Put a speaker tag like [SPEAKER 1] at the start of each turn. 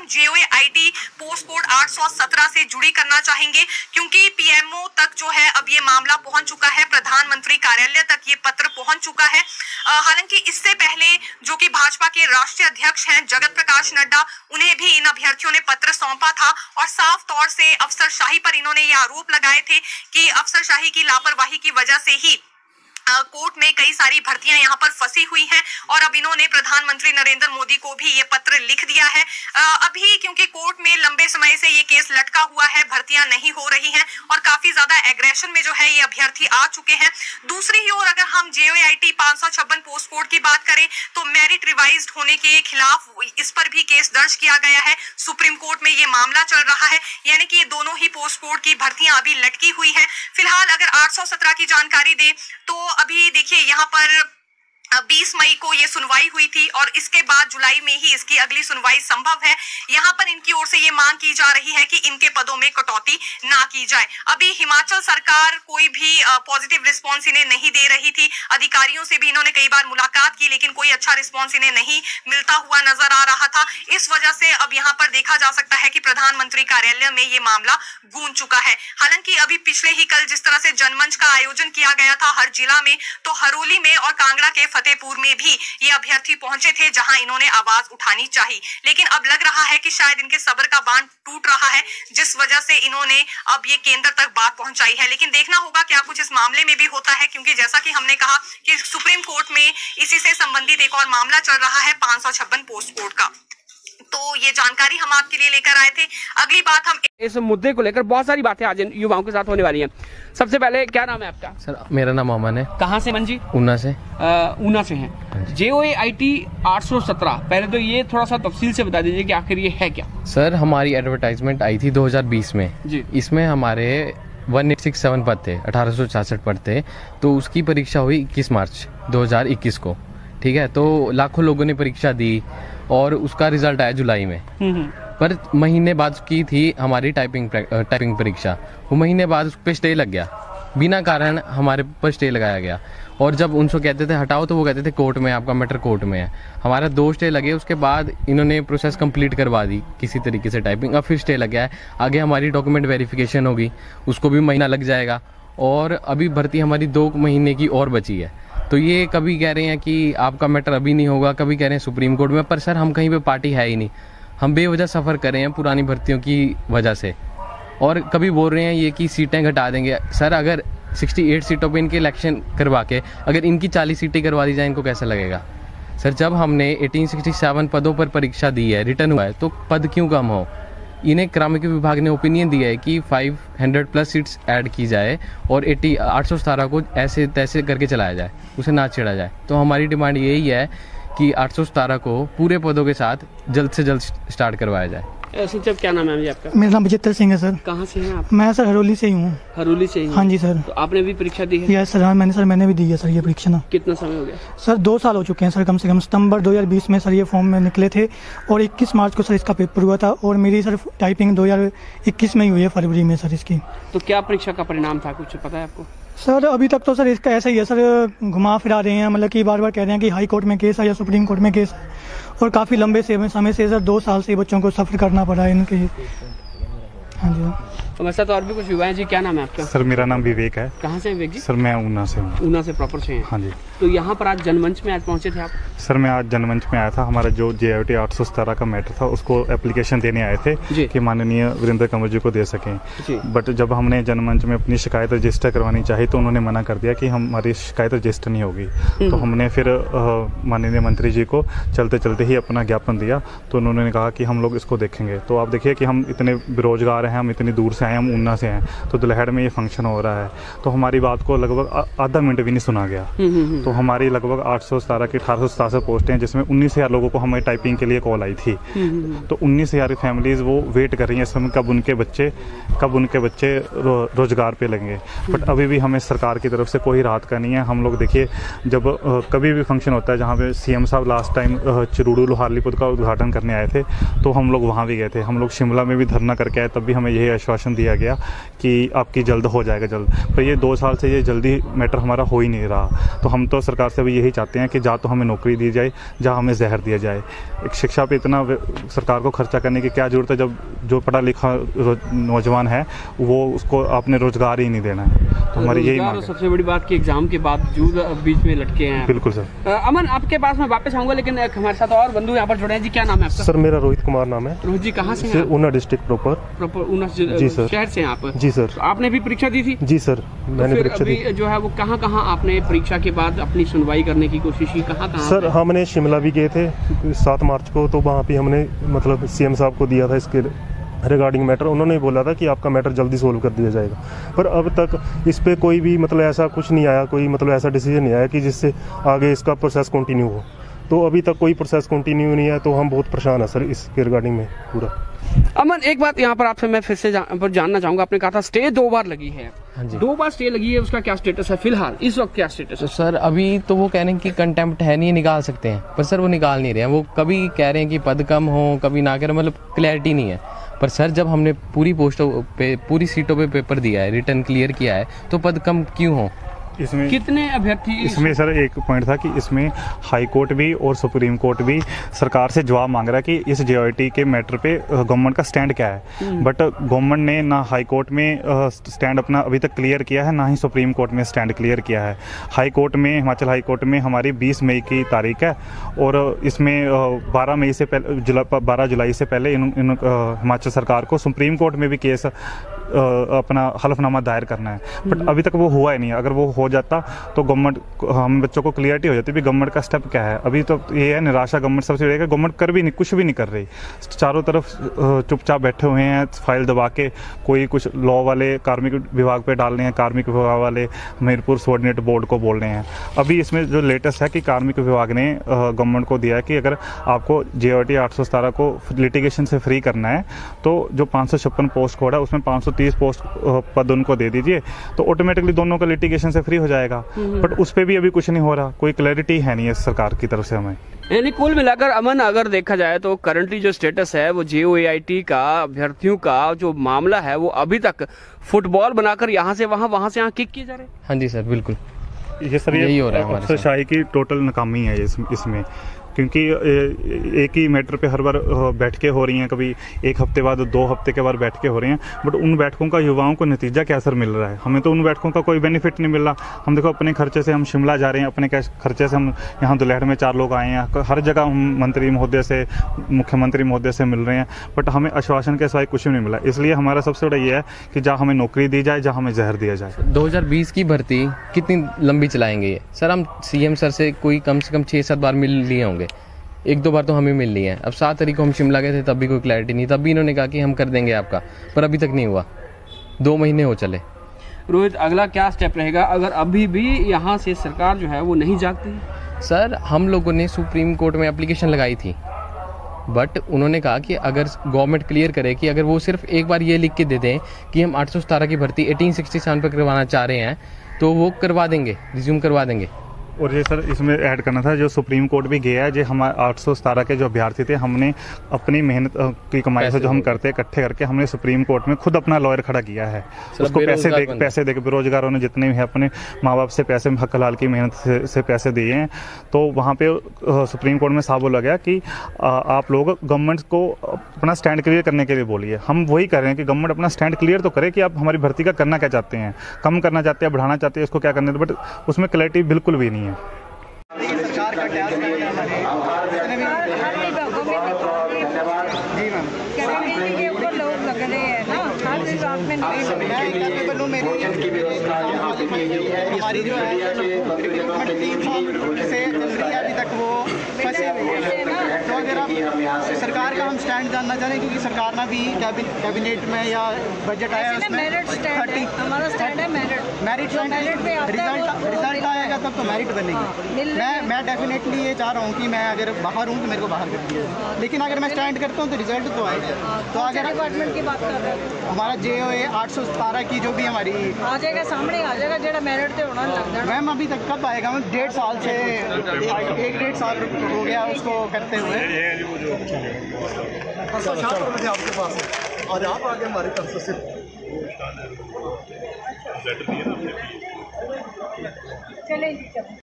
[SPEAKER 1] JOAIT post code 817 से जुड़ी करना चाहेंगे, क्योंकि पीएमओ तक जो है अब ये मामला पहुंच चुका है, प्रधानमंत्री कार्यालय तक ये पत्र पहुंच चुका है। हालांकि इससे पहले जो कि भाजपा के राष्ट्रीय अध्यक्ष हैं जगत प्रकाश नड्डा, उन्हें भी इन अभ्यर्थियों ने पत्र सौंपा था और साफ तौर से अफसरशाही पर इन्होंने ये आरोप लगाए थे कि अफसरशाही की लापरवाही की वजह से ही कोर्ट में कई सारी भर्तियां यहां पर फंसी हुई हैं और अब इन्होंने प्रधानमंत्री नरेंद्र मोदी को भी ये पत्र लिख दिया है। अभी क्योंकि कोर्ट में लंबे समय से ये केस लटका हुआ है, भर्तियां नहीं हो रही हैं और काफी ज्यादा एग्रेशन में जो है ये अभ्यर्थी आ चुके हैं। दूसरी ही ओर अगर हम JOAIT 556 पोस्ट कोड की बात करें तो मेरिट रिवाइज्ड होने के खिलाफ इस पर भी केस दर्ज किया गया है। सुप्रीम कोर्ट में ये मामला चल रहा है, यानी कि ये दोनों ही पोस्ट कोड की भर्तियां अभी लटकी हुई हैं। फिलहाल अगर 817 की जानकारी दें तो अभी देखिए यहाँ पर 20 मई को ये सुनवाई हुई थी और इसके बाद जुलाई में ही इसकी अगली सुनवाई संभव है। यहाँ पर इनकी ओर से ये मांग की जा रही है कि इनके पदों में कटौती ना की जाए। अभी हिमाचल सरकार कोई भी पॉजिटिव रिस्पांस इन्हें नहीं दे रही थी। अधिकारियों से भी इन्होंने कई बार मुलाकात की, लेकिन कोई अच्छा रिस्पांस इन्हें नहीं मिलता हुआ नजर आ रहा था। इस वजह से अब यहाँ पर देखा जा सकता है कि प्रधानमंत्री कार्यालय में ये मामला गूंज चुका है। हालांकि अभी पिछले ही कल जिस तरह से जनमंच का आयोजन किया गया था हर जिला में, तो हरोली में और कांगड़ा के फतेहपुर में भी ये अभ्यर्थी पहुंचे थे जहां इन्होंने आवाज उठानी चाहिए। लेकिन अब लग रहा है कि शायद इनके सब्र का बांध टूट रहा है, जिस वजह से इन्होंने अब ये केंद्र तक बात पहुंचाई है। लेकिन देखना होगा क्या कुछ इस मामले में भी होता है, क्योंकि जैसा कि हमने कहा कि सुप्रीम कोर्ट में इसी से संबंधित एक और मामला चल रहा है 556 पोस्ट कोड का। तो ये जानकारी हम आपके लिए लेकर आए थे। अगली बात, हम
[SPEAKER 2] इस मुद्दे को लेकर बहुत सारी बातें आज युवाओं के साथ होने वाली हैं। सबसे पहले क्या नाम है आपका?
[SPEAKER 3] सर मेरा नाम अमन है।
[SPEAKER 2] कहाँ से? मन जी
[SPEAKER 3] ऊना से।
[SPEAKER 2] ऊना से हैं। JOAIT 817, पहले तो ये थोड़ा सा तफसील से बता दीजिए कि आखिर ये है क्या?
[SPEAKER 3] सर हमारी एडवर्टाइजमेंट आई थी 2020 में जी। इसमें हमारे 1867 पद थे, 1866 पद थे। तो उसकी परीक्षा हुई 21 मार्च 2021 को, ठीक है। तो लाखों लोगों ने परीक्षा दी और उसका रिजल्ट आया जुलाई में। पर महीने बाद की थी हमारी टाइपिंग परीक्षा। वो महीने बाद उस पर स्टे लग गया, बिना कारण हमारे पर स्टे लगाया गया। और जब उनसे कहते थे हटाओ तो वो कहते थे कोर्ट में, आपका मैटर कोर्ट में है। हमारा 2 स्टे लगे, उसके बाद इन्होंने प्रोसेस कंप्लीट करवा दी किसी तरीके से टाइपिंग। अब फिर स्टे लग गया है। आगे हमारी डॉक्यूमेंट वेरिफिकेशन होगी, उसको भी महीना लग जाएगा। और अभी भर्ती हमारी 2 महीने की और बची है। तो ये कभी कह रहे हैं कि आपका मैटर अभी नहीं होगा, कभी कह रहे हैं सुप्रीम कोर्ट में। पर सर हम कहीं पे पार्टी है ही नहीं, हम बेवजह सफ़र कर रहे हैं पुरानी भर्तियों की वजह से। और कभी बोल रहे हैं ये कि सीटें घटा देंगे। सर अगर 68 सीटों पे इनके इलेक्शन करवा के अगर इनकी 40 सीटें करवा दी जाए, इनको कैसा लगेगा? सर जब हमने 1867 पदों पर परीक्षा दी है, रिटर्न हुआ है, तो पद क्यों कम हो? इन्हें क्रमिक विभाग ने ओपिनियन दिया है कि 500+ सीट्स ऐड की जाए और 817 को ऐसे तैसे करके चलाया जाए, उसे ना छेड़ा जाए। तो हमारी डिमांड यही है कि 817 को पूरे पदों के साथ जल्द से जल्द स्टार्ट करवाया जाए।
[SPEAKER 2] सर क्या नाम है जी आपका?
[SPEAKER 4] मेरा नाम विजेंद्र सिंह है सर।
[SPEAKER 2] कहाँ से हैं आप?
[SPEAKER 4] मैं सर हरोली से ही हूँ।
[SPEAKER 2] हरोली से ही?
[SPEAKER 4] हाँ जी सर।
[SPEAKER 2] तो आपने भी परीक्षा दी है?
[SPEAKER 4] यस सर, हाँ मैंने भी दी है सर ये परीक्षा ना।
[SPEAKER 2] कितना समय हो गया?
[SPEAKER 4] सर 2 साल हो चुके हैं सर, कम से कम सितंबर 2020 में सर ये फॉर्म में निकले थे और 21 मार्च को सर इसका पेपर हुआ था। और मेरी सर टाइपिंग 2021 में ही हुई है, फरवरी में सर इसकी।
[SPEAKER 2] तो क्या परीक्षा का परिणाम था, कुछ पता है आपको?
[SPEAKER 4] सर अभी तक तो सर इसका ऐसा ही है सर, घुमा फिरा रहे हैं, मतलब कि बार बार कह रहे हैं कि हाई कोर्ट में केस है या सुप्रीम कोर्ट में केस है। और काफ़ी लंबे समय से सर 2 साल से बच्चों को सफ़र करना पड़ा है इनके। हाँ जी।
[SPEAKER 2] तो वैसा तो और भी कुछ युवा है जी। क्या नाम है आपका?
[SPEAKER 5] सर मेरा नाम विवेक है।
[SPEAKER 2] कहाँ से विवेक जी?
[SPEAKER 5] सर मैं ऊना से हूँ।
[SPEAKER 2] ऊना से प्रॉपर से हैं?
[SPEAKER 5] हाँ जी।
[SPEAKER 2] तो यहाँ पर आज जनमंच में आज पहुँचे थे आप?
[SPEAKER 5] सर मैं आज जनमंच में आया था। हमारा जो JOAIT 817 का मैटर था उसको एप्लीकेशन देने आए थे कि माननीय वीरेंद्र कंवर जी को दे सकें। बट जब हमने जनमंच में अपनी शिकायत रजिस्टर करवानी चाहिए तो उन्होंने मना कर दिया कि हमारी शिकायत रजिस्टर नहीं होगी। तो हमने फिर माननीय मंत्री जी को चलते चलते ही अपना ज्ञापन दिया, तो उन्होंने कहा कि हम लोग इसको देखेंगे। तो आप देखिए कि हम इतने बेरोजगार हैं, हम इतनी दूर से आए, हम ऊना से हैं, तो दुल्हेड़ में ये फंक्शन हो रहा है। तो हमारी बात को लगभग आधा मिनट भी नहीं सुना गया। तो हमारी लगभग 817 की 1867 पोस्टें हैं, जिसमें 19,000 लोगों को हमें टाइपिंग के लिए कॉल आई थी। तो 19,000 फैमिलीज वो वेट कर रही हैं इस समय कब उनके बच्चे रोजगार पे लगेंगे। बट अभी भी हमें सरकार की तरफ से कोई राहत का नहीं है। हम लोग देखिए जब कभी भी फंक्शन होता है, जहाँ पे CM साहब लास्ट टाइम चिरूडू लोहारलीपुर का उद्घाटन करने आए थे, तो हम लोग वहाँ भी गए थे। हम लोग शिमला में भी धरना करके आए, तब भी हमें यही आश्वासन दिया गया कि आपकी जल्द हो जाएगा जल्द, पर ये 2 साल से ये जल्दी मैटर हमारा हो ही नहीं रहा। तो हम तो सरकार से भी यही चाहते हैं कि जा तो हमें नौकरी दी जाए, जा हमें जहर दिया जाए। एक शिक्षा पे इतना सरकार को खर्चा करने की क्या ज़रूरत है जब जो पढ़ा लिखा नौजवान है वो उसको आपने रोज़गार ही नहीं देना है। तो हमारी यही मांग है।
[SPEAKER 2] सबसे बड़ी बात कि एग्जाम के बावजूद बीच में लटके हैं।
[SPEAKER 5] बिल्कुल सर।
[SPEAKER 2] अमन, आपके पास मैं वापस आऊँगा, लेकिन हमारे साथ और बंधु यहाँ पर जुड़े हैं। जी क्या नाम है आपका?
[SPEAKER 6] सर मेरा रोहित कुमार नाम है।
[SPEAKER 2] रोहित जी कहाँ से हैं?
[SPEAKER 6] ऊना डिस्ट्रिक्ट प्रॉपर
[SPEAKER 2] ऊना
[SPEAKER 6] जी सर।
[SPEAKER 2] शहर से हैं आप?
[SPEAKER 6] जी सर।
[SPEAKER 2] तो आपने भी परीक्षा दी थी?
[SPEAKER 6] जी सर, मैंने परीक्षा दी।
[SPEAKER 2] जो है वो कहाँ आपने परीक्षा के बाद अपनी सुनवाई करने की कोशिश की, कहाँ
[SPEAKER 6] सर हमने शिमला भी गए थे 7 मार्च को, तो वहाँ पे हमने मतलब सीएम साहब को दिया था इसके रिगार्डिंग मैटर। उन्होंने बोला था कि आपका मैटर जल्दी सोल्व कर दिया जाएगा, पर अब तक इस पे कोई भी मतलब ऐसा कुछ नहीं आया, कोई मतलब ऐसा डिसीजन नहीं आया कि जिससे आगे इसका प्रोसेस कंटिन्यू हो। तो अभी तक कोई प्रोसेस कंटिन्यू नहीं है, तो हम बहुत परेशान है सर इसके रिगार्डिंग में पूरा।
[SPEAKER 2] अमन, एक बात यहाँ पर आपसे मैं फिर से जानना चाहूंगा, आपने कहा था स्टे 2 बार लगी है।
[SPEAKER 3] हाँ जी।
[SPEAKER 2] 2 बार स्टे लगी है, उसका क्या स्टेटस है फिलहाल इस वक्त? क्या स्टेटस है?
[SPEAKER 3] सर अभी तो वो कह रहे हैं कि कंटेम्प्ट है नहीं, निकाल सकते हैं, पर सर वो निकाल नहीं रहे हैं। वो कभी कह रहे हैं कि पद कम हो, कभी ना करें, मतलब क्लैरिटी नहीं है। पर सर जब हमने पूरी पोस्टों पे, पूरी सीटों पे पेपर दिया है, रिटर्न क्लियर किया है, तो पद कम क्यों हो?
[SPEAKER 5] इसमें
[SPEAKER 2] कितने अभ्यर्थी?
[SPEAKER 5] इसमें सर एक पॉइंट था कि इसमें हाई कोर्ट भी और सुप्रीम कोर्ट भी सरकार से जवाब मांग रहा है कि इस जेओटी के मैटर पे गवर्नमेंट का स्टैंड क्या है। बट गवर्नमेंट ने ना हाई कोर्ट में स्टैंड अपना अभी तक क्लियर किया है, ना ही सुप्रीम कोर्ट में स्टैंड क्लियर किया है। हाई कोर्ट में, हिमाचल हाई कोर्ट में हमारी 20 मई की तारीख है, और इसमें 12 जुलाई से पहले हिमाचल सरकार को सुप्रीम कोर्ट में भी केस अपना हलफनामा दायर करना है। बट अभी तक वो हुआ ही नहीं। अगर वो हो जाता तो गवर्नमेंट, हम बच्चों को क्लियरिटी हो जाती भी गवर्नमेंट का स्टेप क्या है। अभी तो ये है निराशा गवर्नमेंट सबसे रहेगा, गवर्नमेंट कर भी नहीं, कुछ भी नहीं कर रही। चारों तरफ चुपचाप बैठे हुए हैं, फाइल दबा के। कोई कुछ लॉ वाले कार्मिक विभाग पे डाल रहे हैं, कार्मिक विभाग वाले हमीरपुर सबऑर्डिनेट बोर्ड को बोल रहे हैं। अभी इसमें जो लेटेस्ट है कि कार्मिक विभाग ने गवर्नमेंट को दिया है कि अगर आपको जेओटी 817 को लिटिगेशन से फ्री करना है तो जो 556 पोस्ट कोड है उसमें 530 पोस्ट पद उनको दे दीजिए, तो ऑटोमेटिकली दोनों का लिटिगेशन से फ्री हो जाएगा। बट उस पर भी अभी कुछ नहीं हो रहा, कोई क्लैरिटी है नहीं है सरकार की तरफ से हमें।
[SPEAKER 2] यानी कुल मिलाकर अमन, अगर देखा जाए तो करंटली जो स्टेटस है वो JOAIT का अभ्यर्थियों का जो मामला है वो अभी तक फुटबॉल बनाकर यहाँ से वहाँ से यहाँ किक किए जा रहे हैं।
[SPEAKER 3] हाँ जी सर, बिल्कुल
[SPEAKER 5] ये सर
[SPEAKER 3] यही हो रहा है।
[SPEAKER 5] अफसरशाही की टोटल नाकामी है इसमें, क्योंकि एक ही मैटर पे हर बार बैठकें हो रही हैं, कभी 1 हफ्ते बाद 2 हफ्ते के बाद बैठकें हो रही हैं। बट उन बैठकों का युवाओं को नतीजा क्या असर मिल रहा है? हमें तो उन बैठकों का कोई बेनिफिट नहीं मिल रहा। हम देखो अपने खर्चे से हम शिमला जा रहे हैं, अपने खर्चे से हम यहाँ दुलहड़ में 4 लोग आए हैं, हर जगह हम मंत्री महोदय से, मुख्यमंत्री महोदय से मिल रहे हैं, बट हमें आश्वासन के सिवाय कुछ भी नहीं मिला। इसलिए हमारा सबसे बड़ा ये है कि जहाँ हमें नौकरी दी जाए, जहाँ हमें जहर दिया जाए।
[SPEAKER 3] 2020 की भर्ती कितनी लंबी चलाएंगे ये? सर हम CM सर से कोई कम से कम 6-7 बार मिल लिए होंगे, 1-2 बार तो हमें मिल ली है। अब 7 तारीख को हम शिमला गए थे, तब भी कोई क्लैरिटी नहीं, तब भी इन्होंने कहा कि हम कर देंगे आपका, पर अभी तक नहीं हुआ। 2 महीने हो चले।
[SPEAKER 2] रोहित, अगला क्या स्टेप रहेगा अगर अभी भी यहाँ से सरकार जो है वो नहीं जागती?
[SPEAKER 3] सर हम लोगों ने सुप्रीम कोर्ट में एप्लीकेशन लगाई थी, बट उन्होंने कहा कि अगर गवर्नमेंट क्लियर करे कि अगर वो सिर्फ एक बार ये लिख के दे दें कि हम 817 की भर्ती 1867 पर करवाना चाह रहे हैं, तो वो करवा देंगे, रिज्यूम करवा देंगे।
[SPEAKER 5] और ये सर इसमें ऐड करना था, जो सुप्रीम कोर्ट भी गया है, जो हमारे 817 के जो अभ्यर्थी थे, हमने अपनी मेहनत की कमाई से जो हम करते हैं इकट्ठे करके, हमने सुप्रीम कोर्ट में खुद अपना लॉयर खड़ा किया है। उसको पैसे दे के बेरोजगारों ने जितने भी है अपने माँ बाप से पैसे, हक हलाल की मेहनत से पैसे दिए हैं। तो वहाँ पे सुप्रीम कोर्ट में साफ बोला गया कि आप लोग गवर्नमेंट को अपना स्टैंड क्लियर करने के लिए बोलिए। हम वही कर रहे हैं कि गवर्नमेंट अपना स्टैंड क्लियर तो करे कि आप हमारी भर्ती का करना क्या चाहते हैं, कम करना चाहते हैं, बढ़ाना चाहते हैं, इसको क्या करना है। बट उसमें क्लैरिटी बिल्कुल भी नहीं है।
[SPEAKER 7] सरकार का टैक्स जी मैम के ऊपर लोग लग रहे हैं ना, हर विभाग में नहीं हमारी जो है रिक्रूटमेंट 3 साल से चल रही है, अभी तक वो फंसे हुए हैं। तो अगर आप सरकार का हम स्टैंड जानना चाह रहे हैं, क्योंकि सरकार ने भी कैबिनेट में या बजट आया उसमें
[SPEAKER 8] हमारा स्टैंड है मेरिट पे
[SPEAKER 7] रिजल्ट आएगा तब तो मेरिट बनेगी। मैं डेफिनेटली ये चाह रहा हूँ कि मैं अगर बाहर हूँ तो मेरे को बाहर कर दिया, लेकिन अगर मैं स्टैंड करता हूँ तो रिजल्ट तो आएगा। तो अगर
[SPEAKER 8] डिपार्टमेंट की बात कर रहे हैं,
[SPEAKER 7] हमारा JOA 817 की जो भी हमारी
[SPEAKER 8] आ जाएगा, सामने आ जाएगा, जेड़ा मेरिट पे होना लग जाएगा।
[SPEAKER 7] मैम अभी तक कब आएगा? मैम 1.5 साल से 1-1.5 साल हो गया उसको करते हुए।
[SPEAKER 9] आपके पास आज आप आगे हमारी तरफ से वो लेटर दिया ना हमने।
[SPEAKER 8] चलें जी चलें।